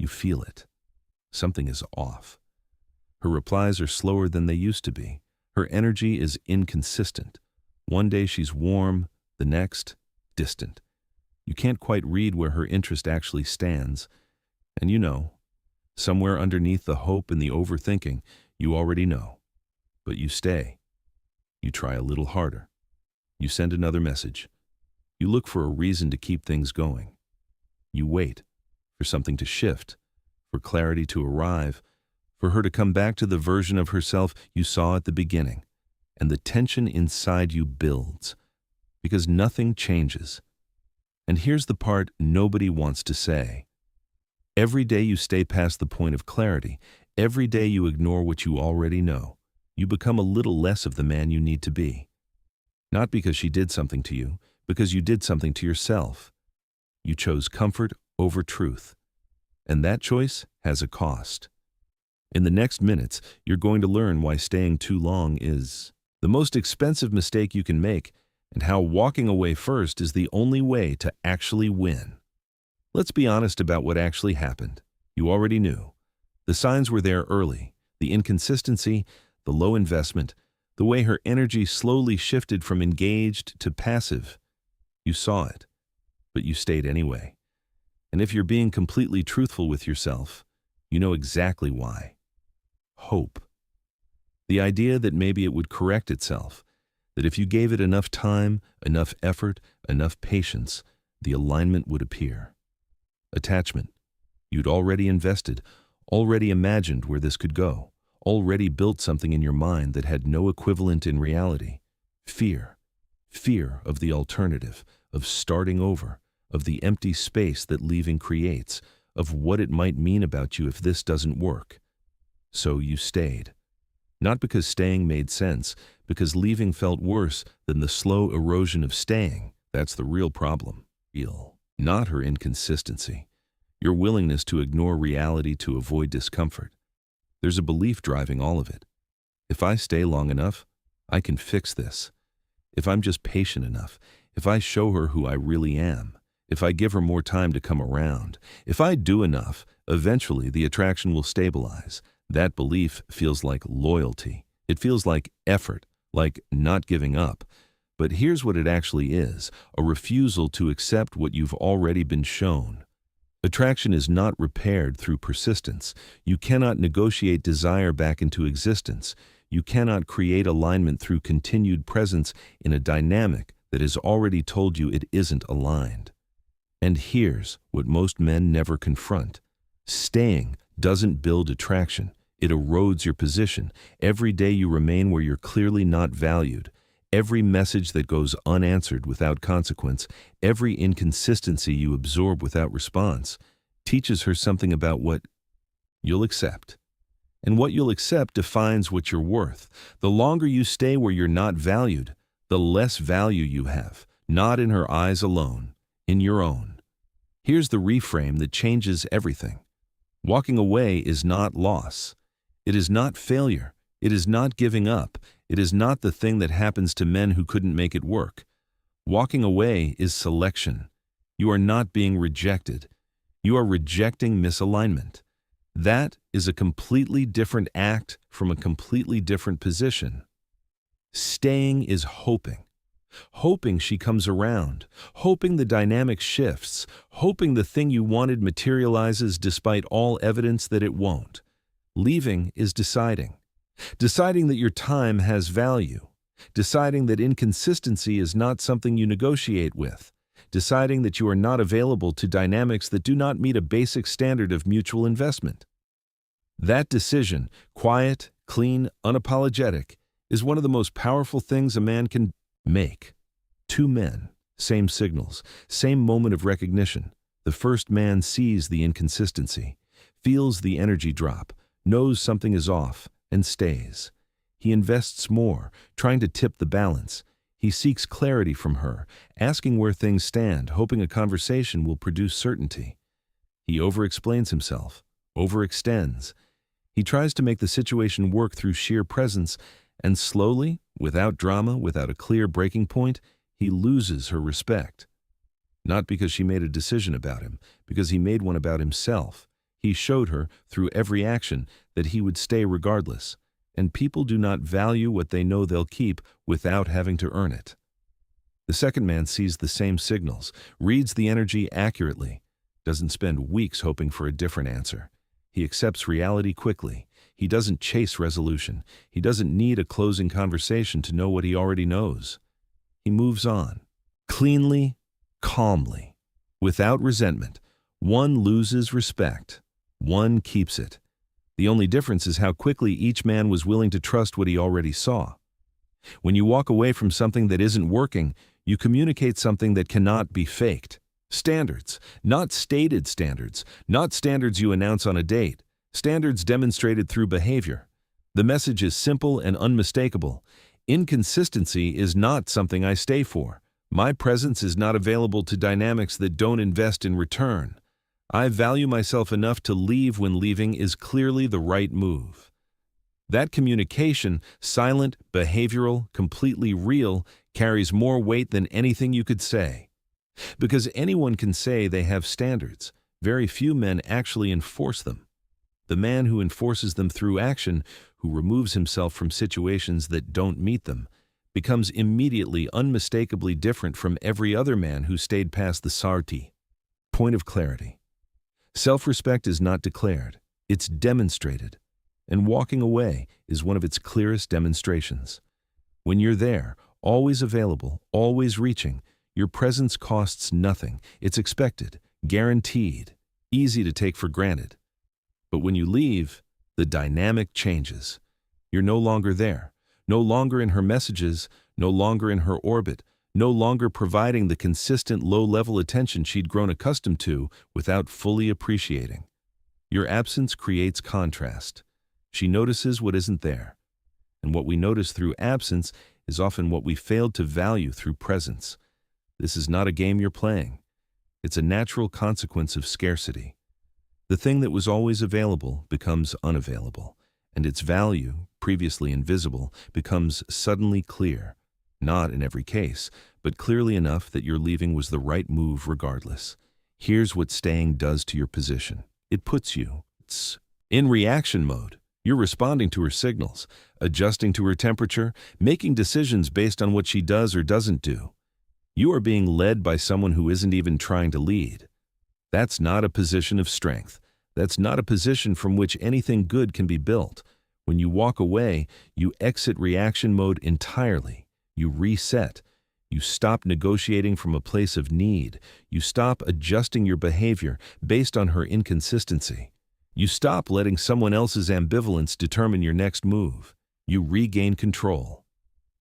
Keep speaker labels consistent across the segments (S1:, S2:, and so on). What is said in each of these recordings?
S1: You feel it. Something is off. Her replies are slower than they used to be. Her energy is inconsistent. One day she's warm, the next, distant. You can't quite read where her interest actually stands. And you know, somewhere underneath the hope and the overthinking, you already know. But you stay. You try a little harder. You send another message. You look for a reason to keep things going. You wait for something to shift, for clarity to arrive, for her to come back to the version of herself you saw at the beginning. And the tension inside you builds, because nothing changes. And here's the part nobody wants to say. Every day you stay past the point of clarity, every day you ignore what you already know, you become a little less of the man you need to be. Not because she did something to you, because you did something to yourself. You chose comfort over truth. And that choice has a cost. In the next minutes, you're going to learn why staying too long is the most expensive mistake you can make, and how walking away first is the only way to actually win. Let's be honest about what actually happened. You already knew. The signs were there early. The inconsistency, the low investment, the way her energy slowly shifted from engaged to passive. You saw it, but you stayed anyway. And if you're being completely truthful with yourself, you know exactly why. Hope. The idea that maybe it would correct itself, that if you gave it enough time, enough effort, enough patience, the alignment would appear. Attachment. You'd already invested, already imagined where this could go, already built something in your mind that had no equivalent in reality. Fear. Fear of the alternative, of starting over, of the empty space that leaving creates, of what it might mean about you if this doesn't work. So you stayed. Not because staying made sense, because leaving felt worse than the slow erosion of staying. That's the real problem. Real. Not her inconsistency. Your willingness to ignore reality to avoid discomfort. There's a belief driving all of it. If I stay long enough, I can fix this. If I'm just patient enough, if I show her who I really am, if I give her more time to come around, if I do enough, eventually the attraction will stabilize. That belief feels like loyalty. It feels like effort, like not giving up. But here's what it actually is, a refusal to accept what you've already been shown. Attraction is not repaired through persistence. You cannot negotiate desire back into existence. You cannot create alignment through continued presence in a dynamic that has already told you it isn't aligned. And here's what most men never confront. Staying doesn't build attraction. It erodes your position. Every day you remain where you're clearly not valued. Every message that goes unanswered without consequence, every inconsistency you absorb without response, teaches her something about what you'll accept. And what you'll accept defines what you're worth. The longer you stay where you're not valued, the less value you have, not in her eyes alone, in your own. Here's the reframe that changes everything. Walking away is not loss. It is not failure. It is not giving up. It is not the thing that happens to men who couldn't make it work. Walking away is selection. You are not being rejected. You are rejecting misalignment. That is a completely different act from a completely different position. Staying is hoping. Hoping she comes around, hoping the dynamic shifts, hoping the thing you wanted materializes despite all evidence that it won't. Leaving is deciding. Deciding that your time has value. Deciding that inconsistency is not something you negotiate with. Deciding that you are not available to dynamics that do not meet a basic standard of mutual investment. That decision, quiet, clean, unapologetic, is one of the most powerful things a man can make. Two men, same signals, same moment of recognition. The first man sees the inconsistency, feels the energy drop, knows something is off, and stays. He invests more, trying to tip the balance. He seeks clarity from her, asking where things stand, hoping a conversation will produce certainty. He overexplains himself, overextends. He tries to make the situation work through sheer presence, and slowly, without drama, without a clear breaking point, he loses her respect. Not because she made a decision about him, because he made one about himself. He showed her, through every action, that he would stay regardless, and people do not value what they know they'll keep without having to earn it. The second man sees the same signals, reads the energy accurately, doesn't spend weeks hoping for a different answer. He accepts reality quickly. He doesn't chase resolution. He doesn't need a closing conversation to know what he already knows. He moves on, cleanly, calmly, without resentment. One loses respect. One keeps it. The only difference is how quickly each man was willing to trust what he already saw. When you walk away from something that isn't working, you communicate something that cannot be faked. Standards, not stated standards, not standards you announce on a date, standards demonstrated through behavior. The message is simple and unmistakable. Inconsistency is not something I stay for. My presence is not available to dynamics that don't invest in return. I value myself enough to leave when leaving is clearly the right move. That communication, silent, behavioral, completely real, carries more weight than anything you could say. Because anyone can say they have standards, very few men actually enforce them. The man who enforces them through action, who removes himself from situations that don't meet them, becomes immediately unmistakably different from every other man who stayed past the sarti. Point of clarity. Self-respect is not declared, it's demonstrated. And walking away is one of its clearest demonstrations. When you're there, always available, always reaching, your presence costs nothing. It's expected, guaranteed, easy to take for granted. But when you leave, the dynamic changes. You're no longer there, no longer in her messages, no longer in her orbit, no longer providing the consistent low-level attention she'd grown accustomed to without fully appreciating. Your absence creates contrast. She notices what isn't there. And what we notice through absence is often what we failed to value through presence. This is not a game you're playing. It's a natural consequence of scarcity. The thing that was always available becomes unavailable, and its value, previously invisible, becomes suddenly clear. Not in every case, but clearly enough that your leaving was the right move regardless. Here's what staying does to your position. It puts you in reaction mode. You're responding to her signals, adjusting to her temperature, making decisions based on what she does or doesn't do. You are being led by someone who isn't even trying to lead. That's not a position of strength. That's not a position from which anything good can be built. When you walk away, you exit reaction mode entirely. You reset. You stop negotiating from a place of need. You stop adjusting your behavior based on her inconsistency. You stop letting someone else's ambivalence determine your next move. You regain control.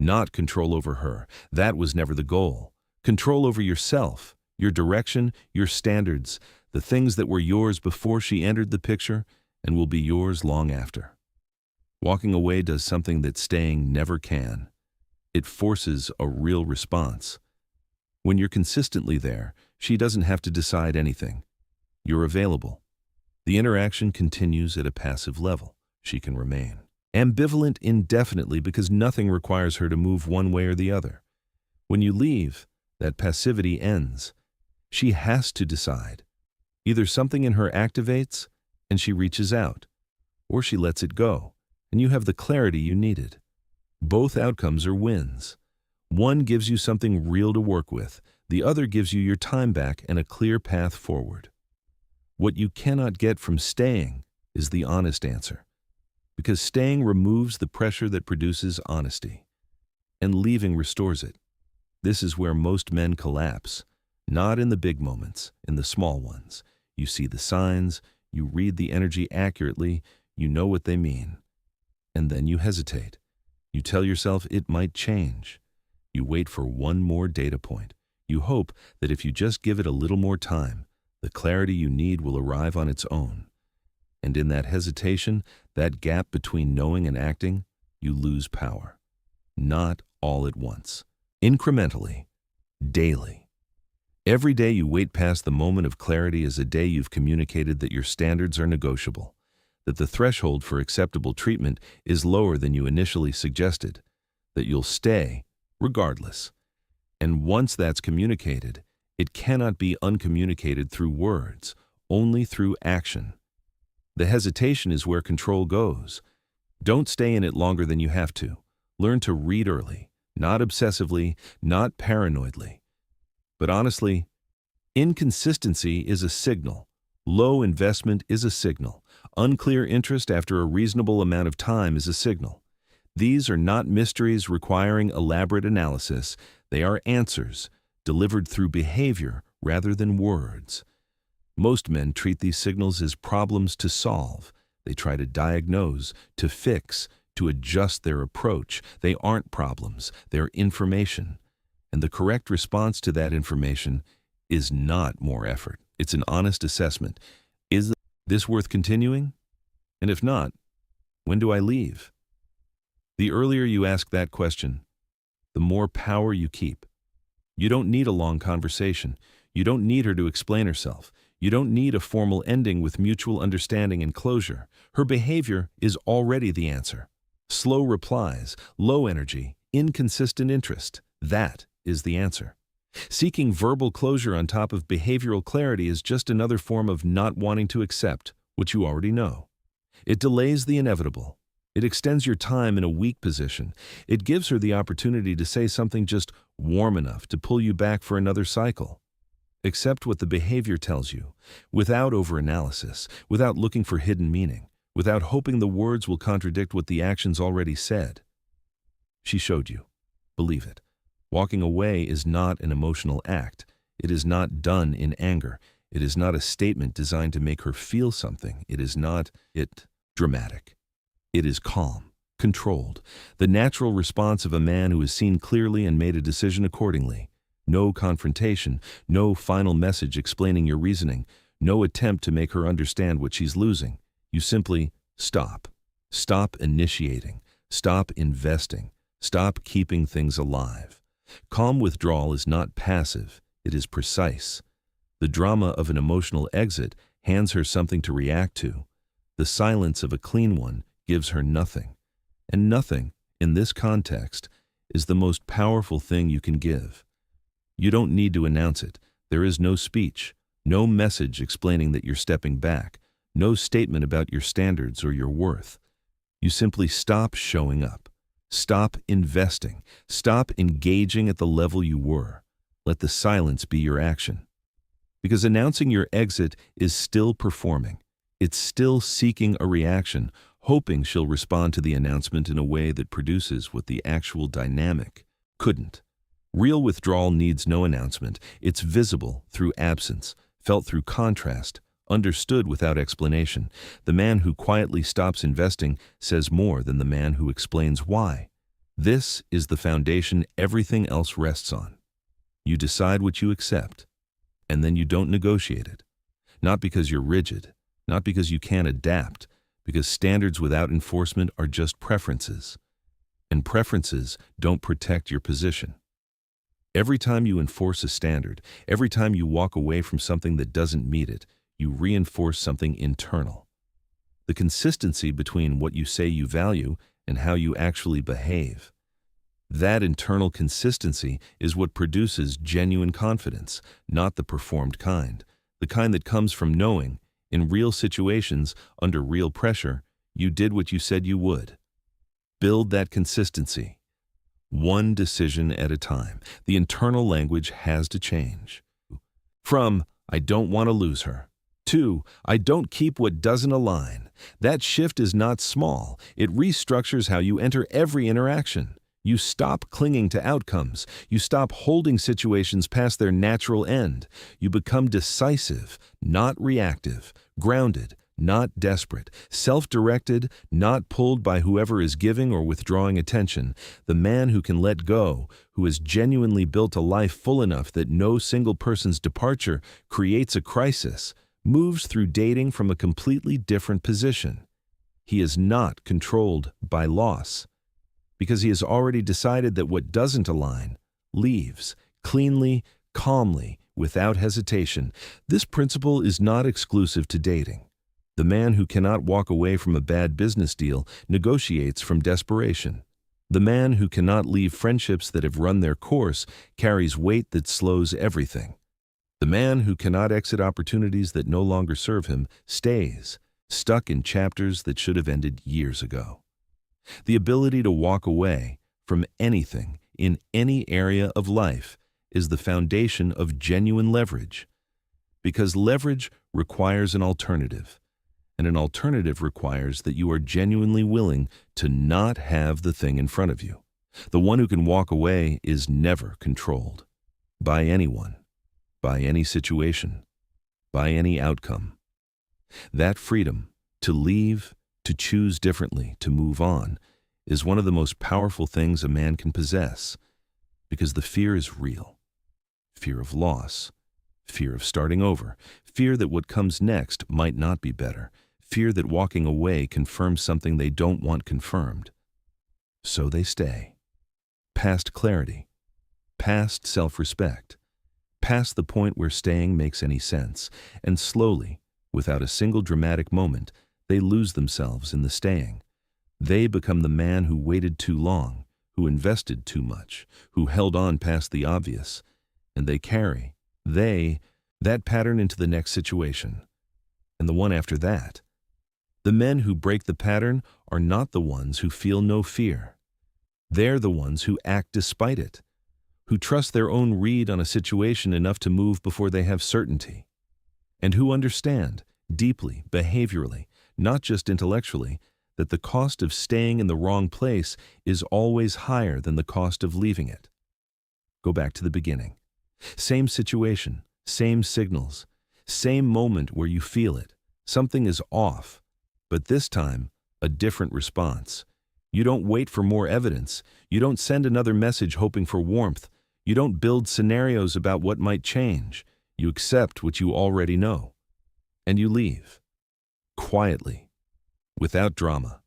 S1: Not control over her. That was never the goal. Control over yourself, your direction, your standards, the things that were yours before she entered the picture and will be yours long after. Walking away does something that staying never can. It forces a real response. When you're consistently there, she doesn't have to decide anything. You're available. The interaction continues at a passive level. She can remain ambivalent indefinitely because nothing requires her to move one way or the other. When you leave, that passivity ends. She has to decide. Either something in her activates and she reaches out, or she lets it go, and you have the clarity you needed. Both outcomes are wins. One gives you something real to work with. The other gives you your time back and a clear path forward. What you cannot get from staying is the honest answer, because staying removes the pressure that produces honesty, and leaving restores it. This is where most men collapse, not in the big moments, in the small ones. You see the signs, you read the energy accurately, you know what they mean. And then you hesitate. You tell yourself it might change. You wait for one more data point. You hope that if you just give it a little more time, the clarity you need will arrive on its own. And in that hesitation, that gap between knowing and acting, you lose power. Not all at once. Incrementally, daily. Every day you wait past the moment of clarity is a day you've communicated that your standards are negotiable, that the threshold for acceptable treatment is lower than you initially suggested, that you'll stay regardless. And once that's communicated, it cannot be uncommunicated through words, only through action. The hesitation is where control goes. Don't stay in it longer than you have to. Learn to read early, not obsessively, not paranoidly. But honestly, inconsistency is a signal. Low investment is a signal. Unclear interest after a reasonable amount of time is a signal. These are not mysteries requiring elaborate analysis. They are answers, delivered through behavior rather than words. Most men treat these signals as problems to solve. They try to diagnose, to fix, to adjust their approach. They aren't problems, they're information. And the correct response to that information is not more effort. It's an honest assessment. Is this worth continuing? And if not, when do I leave? The earlier you ask that question, the more power you keep. You don't need a long conversation. You don't need her to explain herself. You don't need a formal ending with mutual understanding and closure. Her behavior is already the answer. Slow replies, low energy, inconsistent interest. That is the answer. Seeking verbal closure on top of behavioral clarity is just another form of not wanting to accept what you already know. It delays the inevitable. It extends your time in a weak position. It gives her the opportunity to say something just warm enough to pull you back for another cycle. Accept what the behavior tells you, without overanalysis, without looking for hidden meaning, without hoping the words will contradict what the actions already said. She showed you. Believe it. Walking away is not an emotional act. It is not done in anger. It is not a statement designed to make her feel something. It is not dramatic. It is calm, controlled, the natural response of a man who has seen clearly and made a decision accordingly. No confrontation, no final message explaining your reasoning, no attempt to make her understand what she's losing. You simply stop. Stop initiating. Stop investing. Stop keeping things alive. Calm withdrawal is not passive, it is precise. The drama of an emotional exit hands her something to react to. The silence of a clean one gives her nothing. And nothing, in this context, is the most powerful thing you can give. You don't need to announce it. There is no speech, no message explaining that you're stepping back, no statement about your standards or your worth. You simply stop showing up. Stop investing. Stop engaging at the level you were. Let the silence be your action. Because announcing your exit is still performing. It's still seeking a reaction, hoping she'll respond to the announcement in a way that produces what the actual dynamic couldn't. Real withdrawal needs no announcement. It's visible through absence, felt through contrast, understood without explanation. The man who quietly stops investing says more than the man who explains why. This is the foundation everything else rests on. You decide what you accept, and then you don't negotiate it. Not because you're rigid, not because you can't adapt, because standards without enforcement are just preferences. And preferences don't protect your position. Every time you enforce a standard, every time you walk away from something that doesn't meet it, you reinforce something internal. The consistency between what you say you value and how you actually behave. That internal consistency is what produces genuine confidence, not the performed kind. The kind that comes from knowing, in real situations, under real pressure, you did what you said you would. Build that consistency. One decision at a time. The internal language has to change. From, I don't want to lose her, to, I don't keep what doesn't align. That shift is not small. It restructures how you enter every interaction. You stop clinging to outcomes. You stop holding situations past their natural end. You become decisive, not reactive, grounded, not desperate, self-directed, not pulled by whoever is giving or withdrawing attention. The man who can let go, who has genuinely built a life full enough that no single person's departure creates a crisis, moves through dating from a completely different position. He is not controlled by loss, because he has already decided that what doesn't align leaves, cleanly, calmly, without hesitation. This principle is not exclusive to dating. The man who cannot walk away from a bad business deal negotiates from desperation. The man who cannot leave friendships that have run their course carries weight that slows everything. The man who cannot exit opportunities that no longer serve him stays, stuck in chapters that should have ended years ago. The ability to walk away from anything in any area of life is the foundation of genuine leverage, because leverage requires an alternative, and an alternative requires that you are genuinely willing to not have the thing in front of you. The one who can walk away is never controlled by anyone, by any situation, by any outcome. That freedom to leave, to choose differently, to move on, is one of the most powerful things a man can possess, because the fear is real. Fear of loss, fear of starting over, fear that what comes next might not be better, fear that walking away confirms something they don't want confirmed. So they stay. Past clarity, past self-respect, past the point where staying makes any sense, and slowly, without a single dramatic moment, they lose themselves in the staying. They become the man who waited too long, who invested too much, who held on past the obvious, and they carry, that pattern into the next situation, and the one after that. The men who break the pattern are not the ones who feel no fear. They're the ones who act despite it, who trust their own read on a situation enough to move before they have certainty, and who understand, deeply, behaviorally, not just intellectually, that the cost of staying in the wrong place is always higher than the cost of leaving it. Go back to the beginning. Same situation, same signals, same moment where you feel it. Something is off, but this time, a different response. You don't wait for more evidence. You don't send another message hoping for warmth. You don't build scenarios about what might change. You accept what you already know. And you leave. Quietly. Without drama.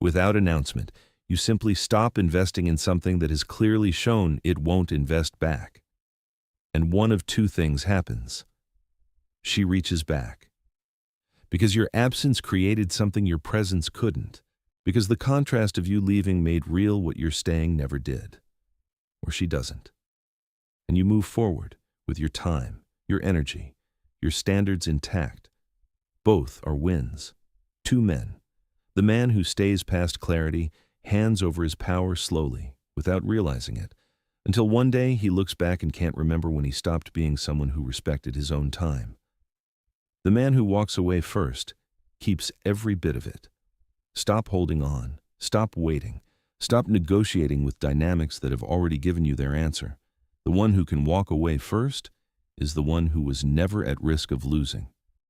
S1: Without announcement. You simply stop investing in something that has clearly shown it won't invest back. And one of two things happens. She reaches back. Because your absence created something your presence couldn't. Because the contrast of you leaving made real what your staying never did. Or she doesn't. And you move forward with your time, your energy, your standards intact. Both are wins. Two men. The man who stays past clarity hands over his power slowly, without realizing it, until one day he looks back and can't remember when he stopped being someone who respected his own time. The man who walks away first keeps every bit of it. Stop holding on. Stop waiting. Stop negotiating with dynamics that have already given you their answer. The one who can walk away first is the one who was never at risk of losing.